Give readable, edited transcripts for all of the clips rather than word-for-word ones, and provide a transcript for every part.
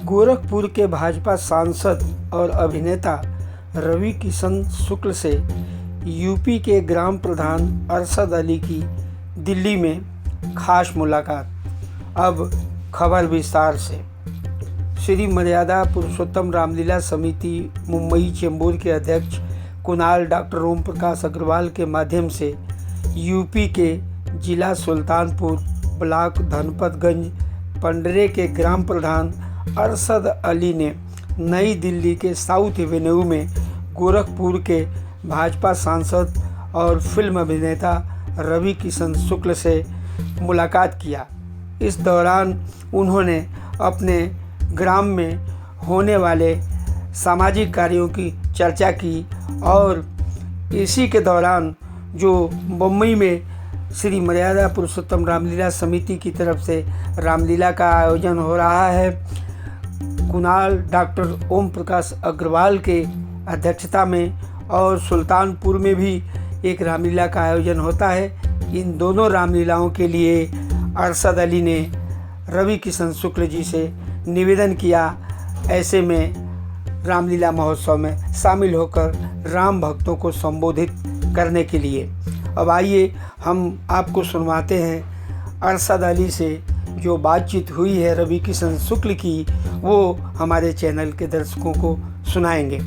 गोरखपुर के भाजपा सांसद और अभिनेता रवि किशन शुक्ल से यूपी के ग्राम प्रधान अरशद अली की दिल्ली में खास मुलाकात। अब खबर विस्तार से। श्री मर्यादा पुरुषोत्तम रामलीला समिति मुंबई चेंबूर के अध्यक्ष कुणाल डॉक्टर ओम प्रकाश अग्रवाल के माध्यम से यूपी के जिला सुल्तानपुर ब्लॉक धनपतगंज पंडरे के ग्राम प्रधान अरशद अली ने नई दिल्ली के साउथ एवेन्यू में गोरखपुर के भाजपा सांसद और फिल्म अभिनेता रवि किशन शुक्ल से मुलाकात किया। इस दौरान उन्होंने अपने ग्राम में होने वाले सामाजिक कार्यों की चर्चा की और इसी के दौरान जो मुंबई में श्री मर्यादा पुरुषोत्तम रामलीला समिति की तरफ से रामलीला का आयोजन हो रहा है, कुणाल डॉक्टर ओम प्रकाश अग्रवाल के अध्यक्षता में, और सुल्तानपुर में भी एक रामलीला का आयोजन होता है। इन दोनों रामलीलाओं के लिए अरशद अली ने रवि किशन शुक्ल जी से निवेदन किया, ऐसे में रामलीला महोत्सव में शामिल होकर राम भक्तों को संबोधित करने के लिए। अब आइए हम आपको सुनवाते हैं अरशद अली से जो बातचीत हुई है रवि किशन शुक्ल की, वो हमारे चैनल के दर्शकों को सुनाएंगे।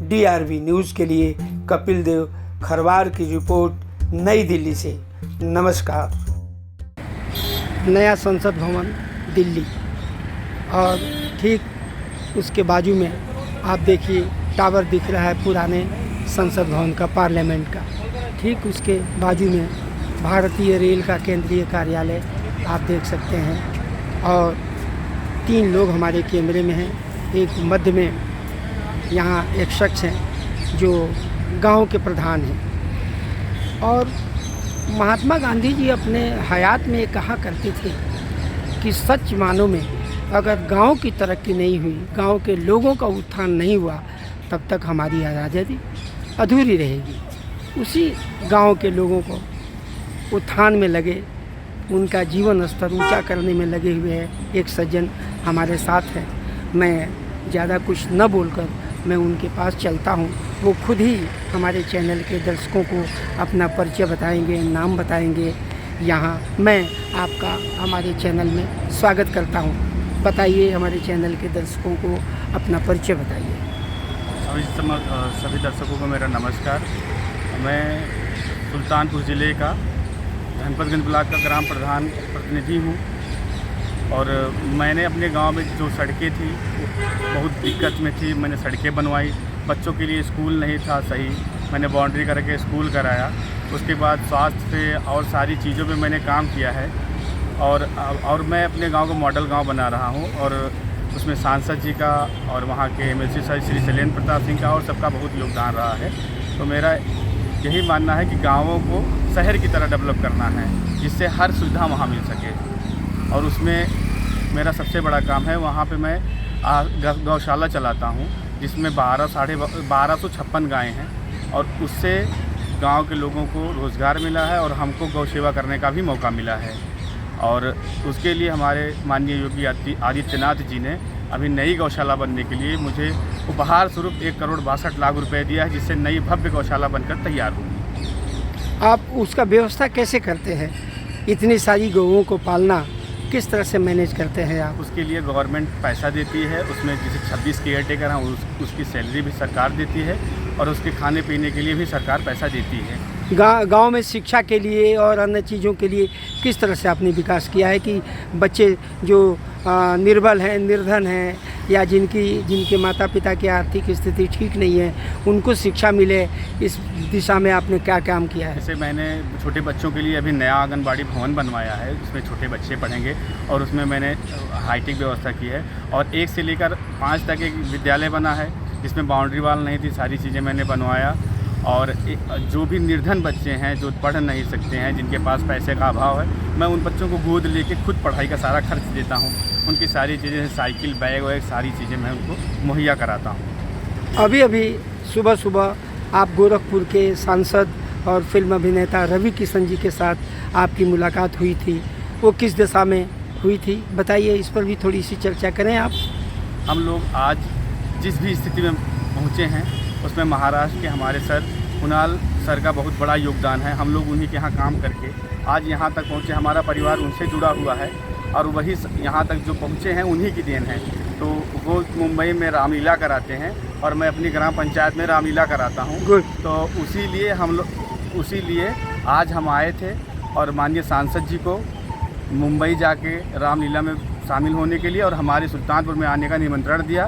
DRV न्यूज़ के लिए कपिल देव खरवार की रिपोर्ट, नई दिल्ली से। नमस्कार। नया संसद भवन दिल्ली, और ठीक उसके बाजू में आप देखिए टावर दिख रहा है पुराने संसद भवन का, पार्लियामेंट का। ठीक उसके बाजू में भारतीय रेल का केंद्रीय कार्यालय आप देख सकते हैं, और 3 लोग हमारे कैमरे में हैं। एक मध्य में यहाँ एक शख्स हैं जो गांव के प्रधान हैं। और महात्मा गांधी जी अपने हयात में कहा करते थे कि सच मानों में अगर गांव की तरक्की नहीं हुई, गांव के लोगों का उत्थान नहीं हुआ, तब तक हमारी आज़ादी अधूरी रहेगी। उसी गांव के लोगों को उत्थान में लगे, उनका जीवन स्तर ऊंचा करने में लगे हुए हैं एक सज्जन हमारे साथ हैं। मैं ज़्यादा कुछ न बोलकर मैं उनके पास चलता हूं। वो खुद ही हमारे चैनल के दर्शकों को अपना परिचय बताएंगे, नाम बताएंगे। यहाँ मैं आपका हमारे चैनल में स्वागत करता हूं। बताइए हमारे चैनल के दर्शकों को अपना परिचय बताइए। सभी दर्शकों को मेरा नमस्कार। मैं सुल्तानपुर ज़िले का धनपतगंज ब्लॉक का ग्राम प्रधान प्रतिनिधि हूँ, और मैंने अपने गांव में जो सड़कें थी बहुत दिक्कत में थी, मैंने सड़कें बनवाई। बच्चों के लिए स्कूल नहीं था सही, मैंने बाउंड्री करके स्कूल कराया। उसके बाद स्वास्थ्य पे और सारी चीज़ों पे मैंने काम किया है, और मैं अपने गांव को मॉडल गांव बना रहा हूं, और उसमें सांसद जी का और वहां के MLC श्री शैलेंद्र प्रताप सिंह का और सबका बहुत योगदान रहा है। तो मेरा यही मानना है कि गाँवों को शहर की तरह डेवलप करना है, जिससे हर सुविधा वहाँ मिल सके। और उसमें मेरा सबसे बड़ा काम है, वहाँ पे मैं गौशाला चलाता हूँ, जिसमें 1256 गायें हैं, और उससे गांव के लोगों को रोज़गार मिला है और हमको गौ सेवा करने का भी मौका मिला है। और उसके लिए हमारे माननीय योगी आदित्यनाथ जी ने अभी नई गौशाला बनने के लिए मुझे उपहार स्वरूप 1,62,00,000 रुपये दिया है, जिससे नई भव्य गौशाला बनकर तैयार होगी। आप उसका व्यवस्था कैसे करते हैं? इतनी सारी गौओं को पालना किस तरह से मैनेज करते हैं आप? उसके लिए गवर्नमेंट पैसा देती है, उसमें जैसे 26 केयर टेकर हैं उसकी सैलरी भी सरकार देती है, और उसके खाने पीने के लिए भी सरकार पैसा देती है। गांव में शिक्षा के लिए और अन्य चीज़ों के लिए किस तरह से आपने विकास किया है कि बच्चे जो निर्बल हैं, निर्धन हैं, या जिनके माता पिता की आर्थिक स्थिति ठीक नहीं है, उनको शिक्षा मिले, इस दिशा में आपने क्या काम किया है? जैसे मैंने छोटे बच्चों के लिए अभी नया आंगनबाड़ी भवन बनवाया है, जिसमें छोटे बच्चे पढ़ेंगे, और उसमें मैंने हाईटेक व्यवस्था की है। और 1 से लेकर 5 तक एक विद्यालय बना है, जिसमें बाउंड्री वाल नहीं थी, सारी चीज़ें मैंने बनवाया। और जो भी निर्धन बच्चे हैं, जो पढ़ नहीं सकते हैं, जिनके पास पैसे का अभाव है, मैं उन बच्चों को गोद लेके खुद पढ़ाई का सारा खर्च देता हूँ। उनकी सारी चीज़ें, साइकिल, बैग वैग, सारी चीज़ें मैं उनको मुहैया कराता हूँ। अभी सुबह सुबह आप गोरखपुर के सांसद और फिल्म अभिनेता रवि किशन जी के साथ आपकी मुलाकात हुई थी, वो किस दिशा में हुई थी बताइए, इस पर भी थोड़ी सी चर्चा करें आप। हम लोग आज जिस भी स्थिति में पहुँचे हैं उसमें महाराष्ट्र के हमारे सर कुणाल सर का बहुत बड़ा योगदान है। हम लोग उन्हीं के यहाँ काम करके आज यहाँ तक पहुँचे। हमारा परिवार उनसे जुड़ा हुआ है और वही यहाँ तक जो पहुँचे हैं उन्हीं की देन है। तो वो मुंबई में रामलीला कराते हैं और मैं अपनी ग्राम पंचायत में रामलीला कराता हूँ। तो उसीलिए आज हम आए थे और माननीय सांसद जी को मुंबई जाके रामलीला में शामिल होने के लिए और हमारे सुल्तानपुर में आने का निमंत्रण दिया।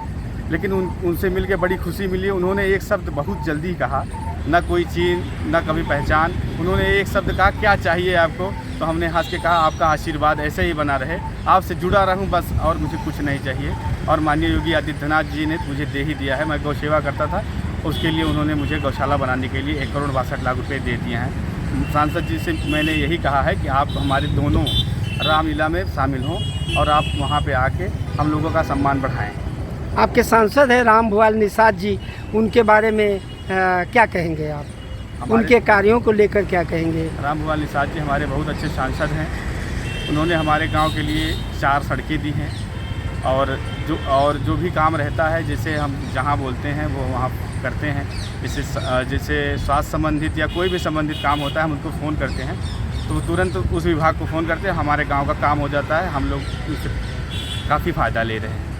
लेकिन उनसे मिलके बड़ी खुशी मिली। उन्होंने एक शब्द बहुत जल्दी कहा, न कोई चीन न कभी पहचान। उन्होंने एक शब्द कहा, क्या चाहिए आपको? तो हमने हंस के कहा, आपका आशीर्वाद ऐसे ही बना रहे, आपसे जुड़ा रहूं बस, और मुझे कुछ नहीं चाहिए। और माननीय योगी आदित्यनाथ जी ने मुझे दे ही दिया है। मैं गौ सेवा करता था, उसके लिए उन्होंने मुझे गौशाला बनाने के लिए 1,62,00,000 रुपये दे दिए हैं। सांसद जी से मैंने यही कहा है कि आप हमारे दोनों रामलीला में शामिल हों और आप वहाँ पे आके हम लोगों का सम्मान बढ़ाएं। आपके सांसद हैं राम भुआल निषाद जी, उनके बारे में क्या कहेंगे आप? उनके कार्यों को लेकर क्या कहेंगे? राम भुआल निषाद जी हमारे बहुत अच्छे सांसद हैं। उन्होंने हमारे गांव के लिए 4 सड़कें दी हैं और जो भी काम रहता है, जैसे हम जहां बोलते हैं वो वहां करते हैं। जैसे स्वास्थ्य संबंधित या कोई भी संबंधित काम होता है हम उनको फ़ोन करते हैं तो तुरंत उस विभाग को फ़ोन करते हैं, हमारे गांव का काम हो जाता है। हम लोग उससे काफ़ी फ़ायदा ले रहे हैं।